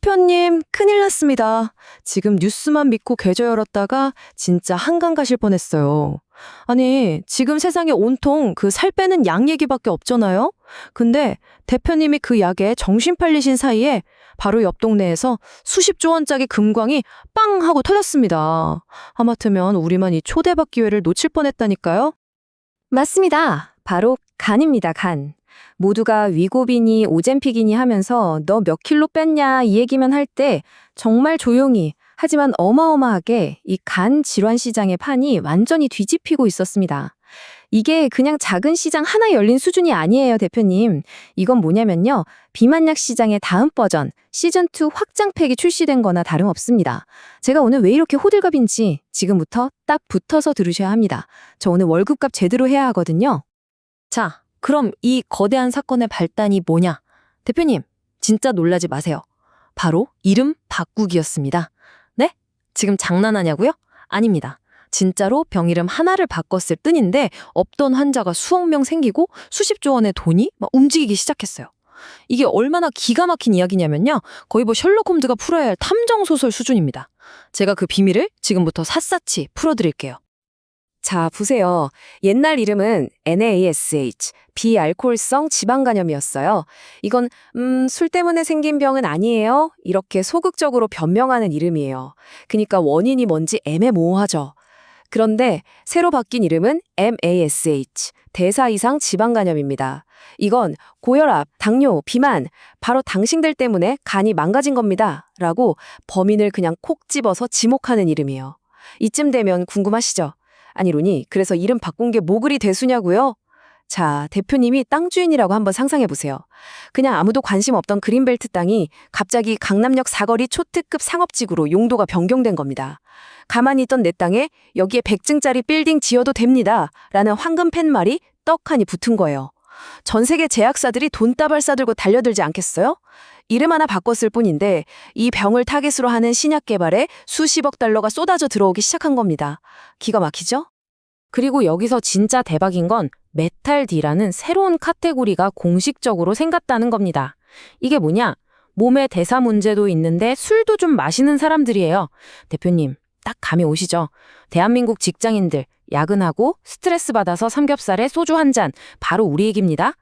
대표님, 큰일 났습니다. 지금 뉴스만 믿고 계좌 열었다가 진짜 한강 가실 뻔했어요. 아니, 지금 세상에 온통 그 살 빼는 약 얘기밖에 없잖아요? 근데 대표님이 그 약에 정신 팔리신 사이에 바로 옆 동네에서 수십조 원짜리 금광이 빵 하고 터졌습니다. 하마터면 우리만 이 초대박 기회를 놓칠 뻔했다니까요? 맞습니다. 바로 간입니다, 간. 모두가 위고비니 오젬픽이니 하면서 너 몇 킬로 뺐냐 이 얘기만 할 때 정말 조용히 하지만 어마어마하게 이 간 질환 시장의 판이 완전히 뒤집히고 있었습니다. 이게 그냥 작은 시장 하나 열린 수준이 아니에요, 대표님. 이건 뭐냐면요. 비만약 시장의 다음 버전, 시즌2 확장팩이 출시된 거나 다름없습니다. 제가 오늘 왜 이렇게 호들갑인지 지금부터 딱 붙어서 들으셔야 합니다. 저 오늘 월급값 제대로 해야 하거든요. 자, 그럼 이 거대한 사건의 발단이 뭐냐? 대표님, 진짜 놀라지 마세요. 바로 이름 바꾸기였습니다. 네? 지금 장난하냐고요? 아닙니다. 진짜로 병 이름 하나를 바꿨을 뿐인데 없던 환자가 수억 명 생기고 수십조 원의 돈이 막 움직이기 시작했어요. 이게 얼마나 기가 막힌 이야기냐면요. 거의 뭐 셜록 홈즈가 풀어야 할 탐정소설 수준입니다. 제가 그 비밀을 지금부터 샅샅이 풀어드릴게요. 자, 보세요. 옛날 이름은 NASH, 비알코올성 지방간염이었어요. 이건 술 때문에 생긴 병은 아니에요. 이렇게 소극적으로 변명하는 이름이에요. 그러니까 원인이 뭔지 애매모호하죠. 그런데 새로 바뀐 이름은 MASH, 대사 이상 지방간염입니다. 이건 고혈압, 당뇨, 비만, 바로 당신들 때문에 간이 망가진 겁니다. 라고 범인을 그냥 콕 집어서 지목하는 이름이에요. 이쯤 되면 궁금하시죠? 아니로니 그래서 이름 바꾼 게 뭐 그리 대수냐고요? 자, 대표님이 땅 주인이라고 한번 상상해보세요. 그냥 아무도 관심 없던 그린벨트 땅이 갑자기 강남역 사거리 초특급 상업지구로 용도가 변경된 겁니다. 가만히 있던 내 땅에 여기에 100층짜리 빌딩 지어도 됩니다. 라는 황금 팻말이 떡하니 붙은 거예요. 전 세계 제약사들이 돈다발 싸들고 달려들지 않겠어요? 이름 하나 바꿨을 뿐인데 이 병을 타깃으로 하는 신약 개발에 수십억 달러가 쏟아져 들어오기 시작한 겁니다. 기가 막히죠? 그리고 여기서 진짜 대박인 건 메탈D라는 새로운 카테고리가 공식적으로 생겼다는 겁니다. 이게 뭐냐? 몸에 대사 문제도 있는데 술도 좀 마시는 사람들이에요. 대표님, 딱 감이 오시죠? 대한민국 직장인들, 야근하고 스트레스 받아서 삼겹살에 소주 한 잔, 바로 우리 얘기입니다.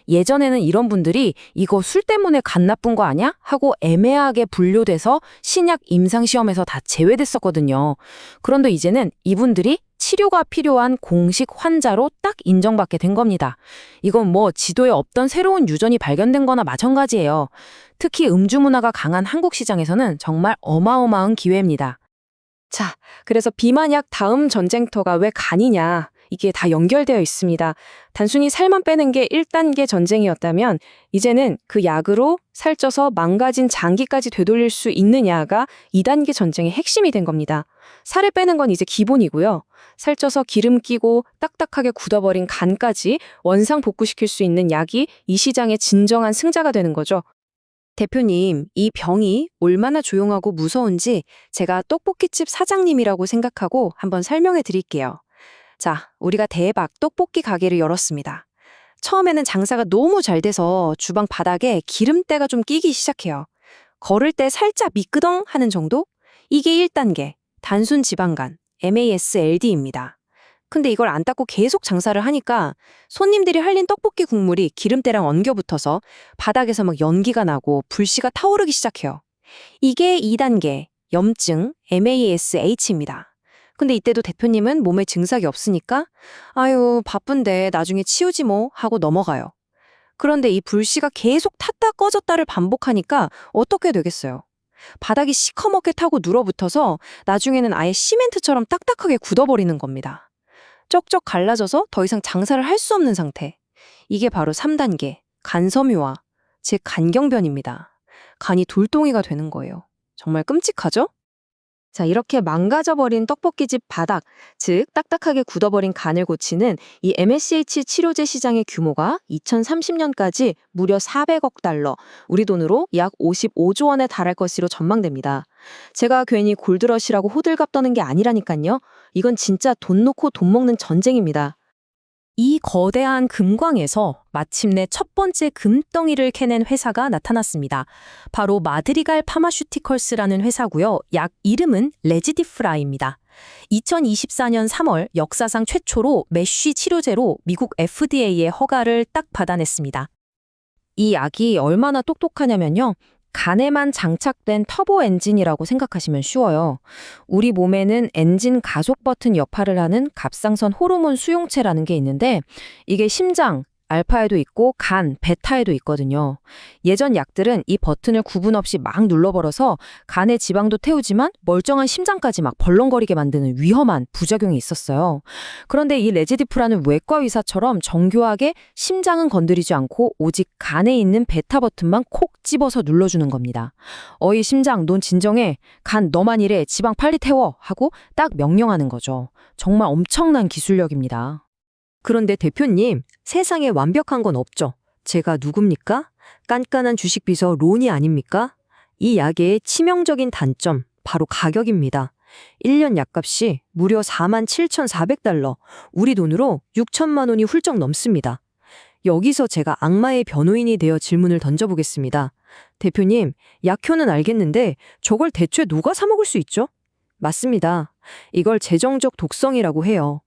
예전에는 이런 분들이 이거 술 때문에 간 나쁜 거 아냐? 하고 애매하게 분류돼서 신약 임상시험에서 다 제외됐었거든요. 그런데 이제는 이분들이 치료가 필요한 공식 환자로 딱 인정받게 된 겁니다. 이건 뭐 지도에 없던 새로운 유전이 발견된 거나 마찬가지예요. 특히 음주 문화가 강한 한국 시장에서는 정말 어마어마한 기회입니다. 자, 그래서 비만약 다음 전쟁터가 왜 간이냐? 이게 다 연결되어 있습니다. 단순히 살만 빼는 게 1단계 전쟁이었다면 이제는 그 약으로 살쪄서 망가진 장기까지 되돌릴 수 있느냐가 2단계 전쟁의 핵심이 된 겁니다. 살을 빼는 건 이제 기본이고요. 살쪄서 기름 끼고 딱딱하게 굳어버린 간까지 원상 복구시킬 수 있는 약이 이 시장의 진정한 승자가 되는 거죠. 대표님, 이 병이 얼마나 조용하고 무서운지 제가 떡볶이집 사장님이라고 생각하고 한번 설명해 드릴게요. 자, 우리가 대박 떡볶이 가게를 열었습니다. 처음에는 장사가 너무 잘 돼서 주방 바닥에 기름때가 좀 끼기 시작해요. 걸을 때 살짝 미끄덩 하는 정도? 이게 1단계, 단순 지방간, MASLD입니다. 근데 이걸 안 닦고 계속 장사를 하니까 손님들이 할린 떡볶이 국물이 기름때랑 엉겨붙어서 바닥에서 막 연기가 나고 불씨가 타오르기 시작해요. 이게 2단계, 염증, MASH입니다. 근데 이때도 대표님은 몸에 증상이 없으니까 아유 바쁜데 나중에 치우지 뭐 하고 넘어가요. 그런데 이 불씨가 계속 탔다 꺼졌다를 반복하니까 어떻게 되겠어요? 바닥이 시커멓게 타고 눌어붙어서 나중에는 아예 시멘트처럼 딱딱하게 굳어버리는 겁니다. 쩍쩍 갈라져서 더 이상 장사를 할 수 없는 상태. 이게 바로 3단계, 간섬유화, 즉 간경변입니다. 간이 돌덩이가 되는 거예요. 정말 끔찍하죠? 자, 이렇게 망가져버린 떡볶이집 바닥, 즉 딱딱하게 굳어버린 간을 고치는 이 MSH 치료제 시장의 규모가 2030년까지 무려 400억 달러, 우리 돈으로 약 55조 원에 달할 것으로 전망됩니다. 제가 괜히 골드러시라고 호들갑 떠는 게 아니라니까요. 이건 진짜 돈 놓고 돈 먹는 전쟁입니다. 이 거대한 금광에서 마침내 첫 번째 금덩이를 캐낸 회사가 나타났습니다. 바로 마드리갈 파마슈티컬스라는 회사고요. 약 이름은 레지디프라입니다. 2024년 3월 역사상 최초로 메쉬 치료제로 미국 FDA의 허가를 딱 받아냈습니다. 이 약이 얼마나 똑똑하냐면요. 간에만 장착된 터보 엔진이라고 생각하시면 쉬워요. 우리 몸에는 엔진 가속 버튼 역할을 하는 갑상선 호르몬 수용체라는 게 있는데 이게 심장, 알파에도 있고 간, 베타에도 있거든요. 예전 약들은 이 버튼을 구분 없이 막 눌러버려서 간에 지방도 태우지만 멀쩡한 심장까지 막 벌렁거리게 만드는 위험한 부작용이 있었어요. 그런데 이 레지디프라는 외과 의사처럼 정교하게 심장은 건드리지 않고 오직 간에 있는 베타 버튼만 콕 집어서 눌러주는 겁니다. 어이 심장, 넌 진정해. 간 너만 이래. 지방 빨리 태워. 하고 딱 명령하는 거죠. 정말 엄청난 기술력입니다. 그런데 대표님, 세상에 완벽한 건 없죠. 제가 누굽니까? 깐깐한 주식비서 론이 아닙니까? 이 약의 치명적인 단점, 바로 가격입니다. 1년 약값이 무려 47,400달러, 우리 돈으로 6천만 원이 훌쩍 넘습니다. 여기서 제가 악마의 변호인이 되어 질문을 던져보겠습니다. 대표님, 약효는 알겠는데 저걸 대체 누가 사 먹을 수 있죠? 맞습니다. 이걸 재정적 독성이라고 해요.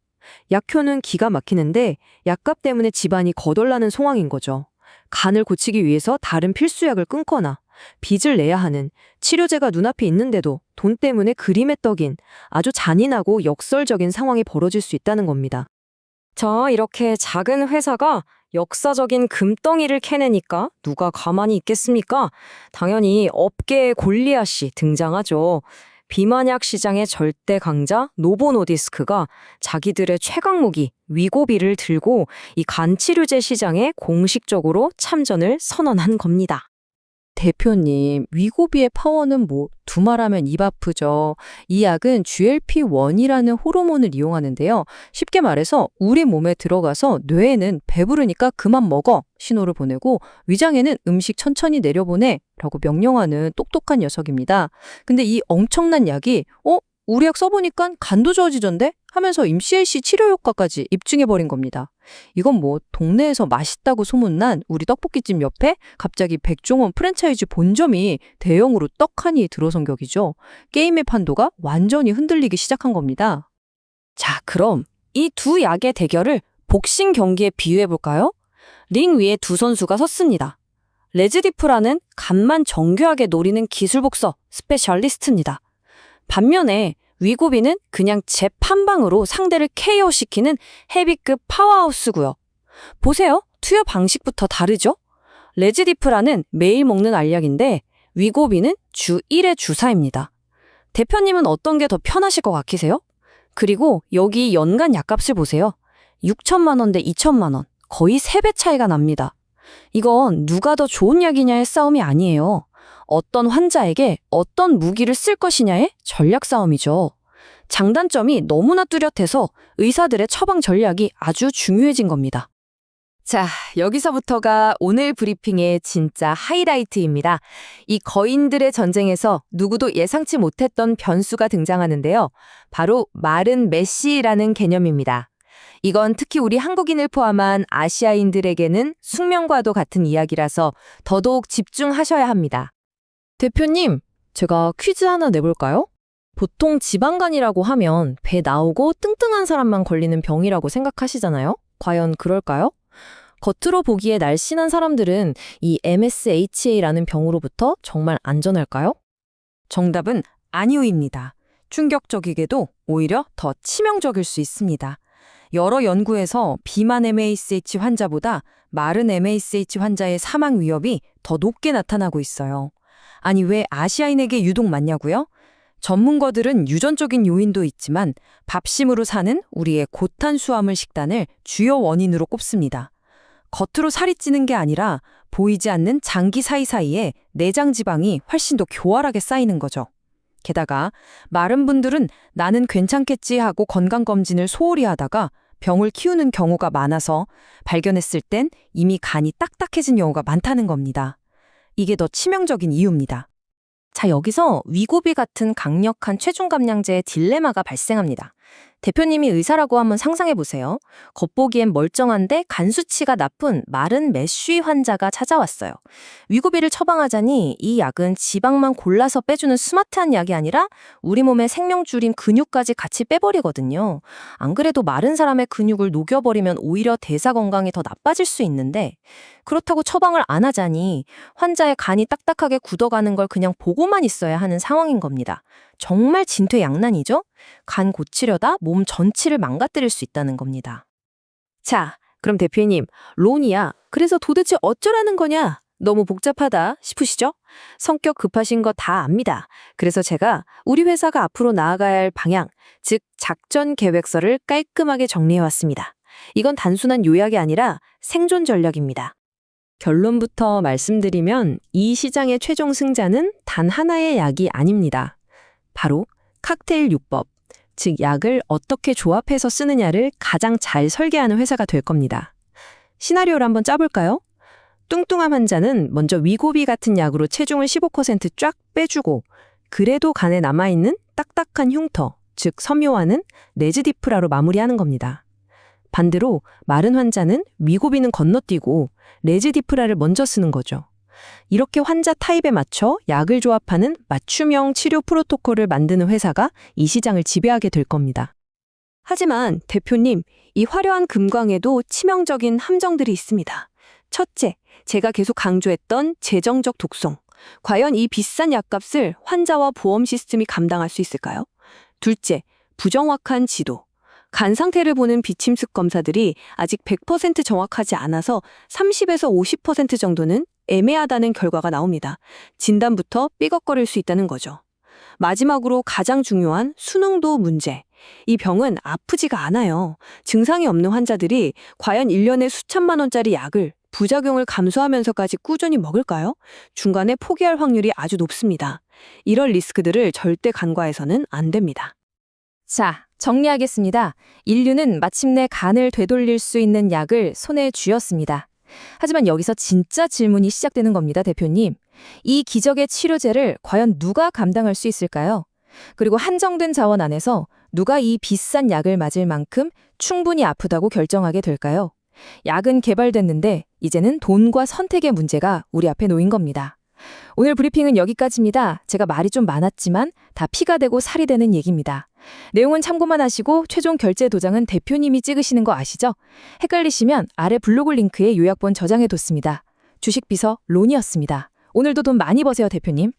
약효는 기가 막히는데 약값 때문에 집안이 거덜나는 상황인 거죠. 간을 고치기 위해서 다른 필수약을 끊거나 빚을 내야 하는, 치료제가 눈앞에 있는데도 돈 때문에 그림의 떡인 아주 잔인하고 역설적인 상황이 벌어질 수 있다는 겁니다. 자, 이렇게 작은 회사가 역사적인 금덩이를 캐내니까 누가 가만히 있겠습니까? 당연히 업계의 골리앗이 등장하죠. 비만약 시장의 절대 강자 노보노디스크가 자기들의 최강 무기 위고비를 들고 이 간치료제 시장에 공식적으로 참전을 선언한 겁니다. 대표님, 위고비의 파워는 두말하면 입 아프죠. 이 약은 GLP-1이라는 호르몬을 이용하는데요. 쉽게 말해서 우리 몸에 들어가서 뇌에는 배부르니까 그만 먹어 신호를 보내고 위장에는 음식 천천히 내려보내 라고 명령하는 똑똑한 녀석입니다. 근데 이 엄청난 약이 우리 약 써보니까 간도 좋아지던데? 하면서 임CLC 치료 효과까지 입증해버린 겁니다. 이건 동네에서 맛있다고 소문난 우리 떡볶이집 옆에 갑자기 백종원 프랜차이즈 본점이 대형으로 떡하니 들어선 격이죠. 게임의 판도가 완전히 흔들리기 시작한 겁니다. 자, 그럼 이 두 약의 대결을 복싱 경기에 비유해볼까요? 링 위에 두 선수가 섰습니다. 레즈디프라는 간만 정교하게 노리는 기술복서 스페셜리스트입니다. 반면에 위고비는 그냥 잽 한 방으로 상대를 KO시키는 헤비급 파워하우스고요. 보세요. 투여 방식부터 다르죠? 레즈디프라는 매일 먹는 알약인데 위고비는 주 1회 주사입니다. 대표님은 어떤 게 더 편하실 것 같으세요? 그리고 여기 연간 약값을 보세요. 6천만 원 대 2천만 원. 거의 3배 차이가 납니다. 이건 누가 더 좋은 약이냐의 싸움이 아니에요. 어떤 환자에게 어떤 무기를 쓸 것이냐의 전략 싸움이죠. 장단점이 너무나 뚜렷해서 의사들의 처방 전략이 아주 중요해진 겁니다. 자, 여기서부터가 오늘 브리핑의 진짜 하이라이트입니다. 이 거인들의 전쟁에서 누구도 예상치 못했던 변수가 등장하는데요. 바로 마른 메시라는 개념입니다. 이건 특히 우리 한국인을 포함한 아시아인들에게는 숙명과도 같은 이야기라서 더더욱 집중하셔야 합니다. 대표님, 제가 퀴즈 하나 내볼까요? 보통 지방간이라고 하면 배 나오고 뚱뚱한 사람만 걸리는 병이라고 생각하시잖아요? 과연 그럴까요? 겉으로 보기에 날씬한 사람들은 이 MSHA라는 병으로부터 정말 안전할까요? 정답은 아니오입니다. 충격적이게도 오히려 더 치명적일 수 있습니다. 여러 연구에서 비만 MASH 환자보다 마른 MASH 환자의 사망 위협이 더 높게 나타나고 있어요. 아니, 왜 아시아인에게 유독 많냐고요? 전문가들은 유전적인 요인도 있지만 밥심으로 사는 우리의 고탄수화물 식단을 주요 원인으로 꼽습니다. 겉으로 살이 찌는 게 아니라 보이지 않는 장기 사이사이에 내장 지방이 훨씬 더 교활하게 쌓이는 거죠. 게다가 마른 분들은 나는 괜찮겠지 하고 건강검진을 소홀히 하다가 병을 키우는 경우가 많아서 발견했을 땐 이미 간이 딱딱해진 경우가 많다는 겁니다. 이게 더 치명적인 이유입니다. 자, 여기서 위고비 같은 강력한 체중 감량제의 딜레마가 발생합니다. 대표님이 의사라고 한번 상상해 보세요. 겉보기엔 멀쩡한데 간 수치가 나쁜 마른 메쉬 환자가 찾아왔어요. 위고비를 처방하자니 이 약은 지방만 골라서 빼주는 스마트한 약이 아니라 우리 몸의 생명줄인 근육까지 같이 빼버리거든요. 안 그래도 마른 사람의 근육을 녹여버리면 오히려 대사 건강이 더 나빠질 수 있는데 그렇다고 처방을 안 하자니 환자의 간이 딱딱하게 굳어가는 걸 그냥 보고만 있어야 하는 상황인 겁니다. 정말 진퇴양난이죠? 간 고치려다 몸 전체를 망가뜨릴 수 있다는 겁니다. 자, 그럼 대표님, 론이야. 그래서 도대체 어쩌라는 거냐? 너무 복잡하다 싶으시죠? 성격 급하신 거 다 압니다. 그래서 제가 우리 회사가 앞으로 나아가야 할 방향, 즉 작전 계획서를 깔끔하게 정리해왔습니다. 이건 단순한 요약이 아니라 생존 전략입니다. 결론부터 말씀드리면 이 시장의 최종 승자는 단 하나의 약이 아닙니다. 바로 칵테일 요법, 즉 약을 어떻게 조합해서 쓰느냐를 가장 잘 설계하는 회사가 될 겁니다. 시나리오를 한번 짜볼까요? 뚱뚱한 환자는 먼저 위고비 같은 약으로 체중을 15% 쫙 빼주고 그래도 간에 남아있는 딱딱한 흉터, 즉 섬유화는 레즈디프라로 마무리하는 겁니다. 반대로 마른 환자는 위고비는 건너뛰고 레즈디프라를 먼저 쓰는 거죠. 이렇게 환자 타입에 맞춰 약을 조합하는 맞춤형 치료 프로토콜을 만드는 회사가 이 시장을 지배하게 될 겁니다. 하지만 대표님, 이 화려한 금광에도 치명적인 함정들이 있습니다. 첫째, 제가 계속 강조했던 재정적 독송. 과연 이 비싼 약값을 환자와 보험 시스템이 감당할 수 있을까요? 둘째, 부정확한 지도. 간 상태를 보는 비침습 검사들이 아직 100% 정확하지 않아서 30에서 50% 정도는 애매하다는 결과가 나옵니다. 진단부터 삐걱거릴 수 있다는 거죠. 마지막으로 가장 중요한 수능도 문제. 이 병은 아프지가 않아요. 증상이 없는 환자들이 과연 1년에 수천만 원짜리 약을 부작용을 감수하면서까지 꾸준히 먹을까요? 중간에 포기할 확률이 아주 높습니다. 이런 리스크들을 절대 간과해서는 안 됩니다. 자, 정리하겠습니다. 인류는 마침내 간을 되돌릴 수 있는 약을 손에 쥐었습니다. 하지만 여기서 진짜 질문이 시작되는 겁니다, 대표님. 이 기적의 치료제를 과연 누가 감당할 수 있을까요? 그리고 한정된 자원 안에서 누가 이 비싼 약을 맞을 만큼 충분히 아프다고 결정하게 될까요? 약은 개발됐는데 이제는 돈과 선택의 문제가 우리 앞에 놓인 겁니다. 오늘 브리핑은 여기까지입니다. 제가 말이 좀 많았지만 다 피가 되고 살이 되는 얘기입니다. 내용은 참고만 하시고 최종 결제 도장은 대표님이 찍으시는 거 아시죠? 헷갈리시면 아래 블로그 링크에 요약본 저장해뒀습니다. 주식비서 론이었습니다. 오늘도 돈 많이 버세요, 대표님.